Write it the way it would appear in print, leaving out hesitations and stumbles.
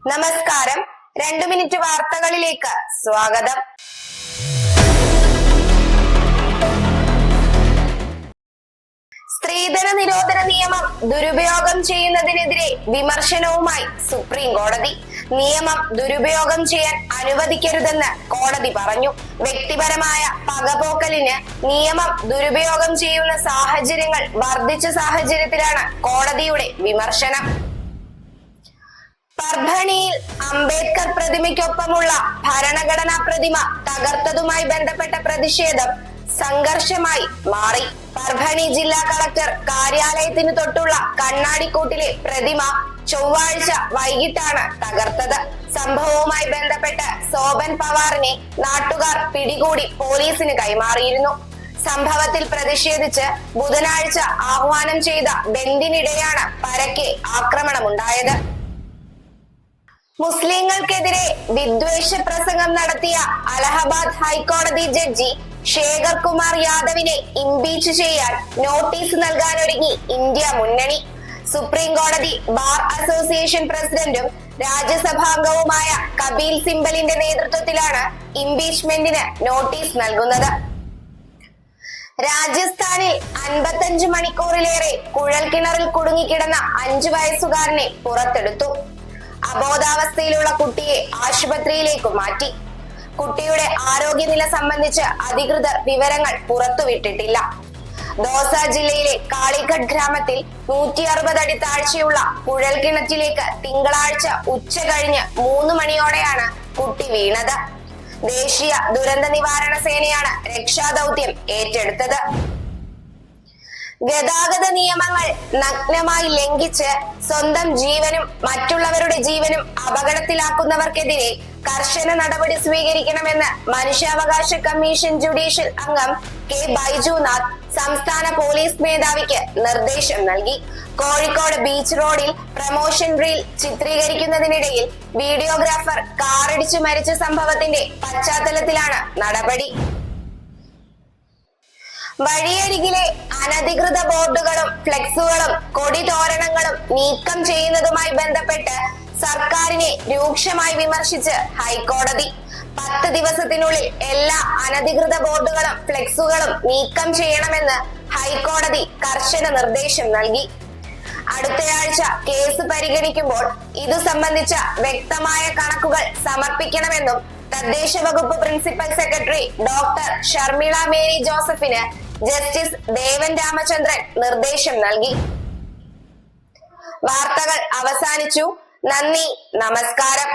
നമസ്കാരം. 2 മിനിറ്റ് വാർത്തകളിലേക്ക് സ്വാഗതം. സ്ത്രീധന നിരോധന നിയമം ദുരുപയോഗം ചെയ്യുന്നതിനെതിരെ വിമർശനവുമായി സുപ്രീം കോടതി. നിയമം ദുരുപയോഗം ചെയ്യാൻ അനുവദിക്കരുതെന്ന് കോടതി പറഞ്ഞു. വ്യക്തിപരമായ പകപോക്കലിന് നിയമം ദുരുപയോഗം ചെയ്യുന്ന സാഹചര്യങ്ങൾ വർദ്ധിച്ച സാഹചര്യത്തിലാണ് കോടതിയുടെ വിമർശനം. പർഭണിയിൽ അംബേദ്കർ പ്രതിമയ്ക്കൊപ്പമുള്ള ഭരണഘടനാ പ്രതിമ തകർത്തതുമായി ബന്ധപ്പെട്ട പ്രതിഷേധം സംഘർഷമായി മാറി. പർഭണി ജില്ലാ കളക്ടർ കാര്യാലയത്തിന് തൊട്ടുള്ള കണ്ണാടിക്കൂട്ടിലെ പ്രതിമ ചൊവ്വാഴ്ച വൈകിട്ടാണ് തകർത്തത്. സംഭവവുമായി ബന്ധപ്പെട്ട് സോബൻ പവാറിനെ നാട്ടുകാർ പിടികൂടി പോലീസിന് കൈമാറിയിരുന്നു. സംഭവത്തിൽ പ്രതിഷേധിച്ച് ബുധനാഴ്ച ആഹ്വാനം ചെയ്ത ബന്ദിനിടെയാണ് പരക്കെ ആക്രമണമുണ്ടായത്. മുസ്ലിങ്ങൾക്കെതിരെ വിദ്വേഷ പ്രസംഗം നടത്തിയ അലഹബാദ് ഹൈക്കോടതി ജഡ്ജി ശേഖർ കുമാർ യാദവിനെ ഇംപീച്ച് ചെയ്യാൻ നോട്ടീസ് നൽകാനൊരുങ്ങി ഇന്ത്യ മുന്നണി. സുപ്രീം കോടതി ബാർ അസോസിയേഷൻ പ്രസിഡന്റും രാജ്യസഭാംഗവുമായ കപിൽ സിബലിന്റെ നേതൃത്വത്തിലാണ് ഇംപീച്ച്മെന്റിന് നോട്ടീസ് നൽകുന്നത്. രാജസ്ഥാനിൽ 55 മണിക്കൂറിലേറെ കുഴൽക്കിണറിൽ കുടുങ്ങിക്കിടന്ന 5 വയസ്സുകാരനെ പുറത്തെടുത്തു. അബോധാവസ്ഥയിലുള്ള കുട്ടിയെ ആശുപത്രിയിലേക്ക് മാറ്റി. കുട്ടിയുടെ ആരോഗ്യനില സംബന്ധിച്ച് അധികൃതർ വിവരങ്ങൾ പുറത്തുവിട്ടിട്ടില്ല. ദോസ ജില്ലയിലെ കാളിഘട്ട് ഗ്രാമത്തിൽ 160 അടി താഴ്ചയുള്ള കുഴൽക്കിണറ്റിലേക്ക് തിങ്കളാഴ്ച ഉച്ച കഴിഞ്ഞ് 3 മണിയോടെയാണ് കുട്ടി വീണത്. ദേശീയ ദുരന്ത നിവാരണ സേനയാണ് രക്ഷാദൌത്യം ഏറ്റെടുത്തത്. ഗതാഗത നിയമങ്ങൾ നഗ്നമായി ലംഘിച്ച് സ്വന്തം ജീവനും മറ്റുള്ളവരുടെ ജീവനും അപകടത്തിലാക്കുന്നവർക്കെതിരെ കർശന നടപടി സ്വീകരിക്കണമെന്ന് മനുഷ്യാവകാശ കമ്മീഷൻ ജുഡീഷ്യൽ അംഗം കെ ബൈജുനാഥ് സംസ്ഥാന പോലീസ് മേധാവിക്ക് നിർദ്ദേശം നൽകി. കോഴിക്കോട് ബീച്ച് റോഡിൽ പ്രമോഷൻ റീൽ ചിത്രീകരിക്കുന്നതിനിടയിൽ വീഡിയോഗ്രാഫർ കാറിടിച്ചു മരിച്ച സംഭവത്തിന്റെ പശ്ചാത്തലത്തിലാണ് നടപടി. വഴിയരികിലെ അനധികൃത ബോർഡുകളും ഫ്ലെക്സുകളും കൊടിതോരണങ്ങളും നീക്കം ചെയ്യുന്നതുമായി ബന്ധപ്പെട്ട് സർക്കാരിനെ രൂക്ഷമായി വിമർശിച്ച് ഹൈക്കോടതി. 10 ദിവസത്തിനുള്ളിൽ എല്ലാ അനധികൃത ബോർഡുകളും ഫ്ലെക്സുകളും നീക്കം ചെയ്യണമെന്ന് ഹൈക്കോടതി കർശന നിർദ്ദേശം നൽകി. അടുത്തയാഴ്ച കേസ് പരിഗണിക്കുമ്പോൾ ഇതു സംബന്ധിച്ച വ്യക്തമായ കണക്കുകൾ സമർപ്പിക്കണമെന്നും തദ്ദേശ വകുപ്പ് principal secretary doctor Sharmila Mary ജോസഫിന് ജസ്റ്റിസ് ദേവൻ രാമചന്ദ്രൻ നിർദ്ദേശം നൽകി. വാർത്തകൾ അവസാനിച്ചു. നന്ദി, നമസ്കാരം.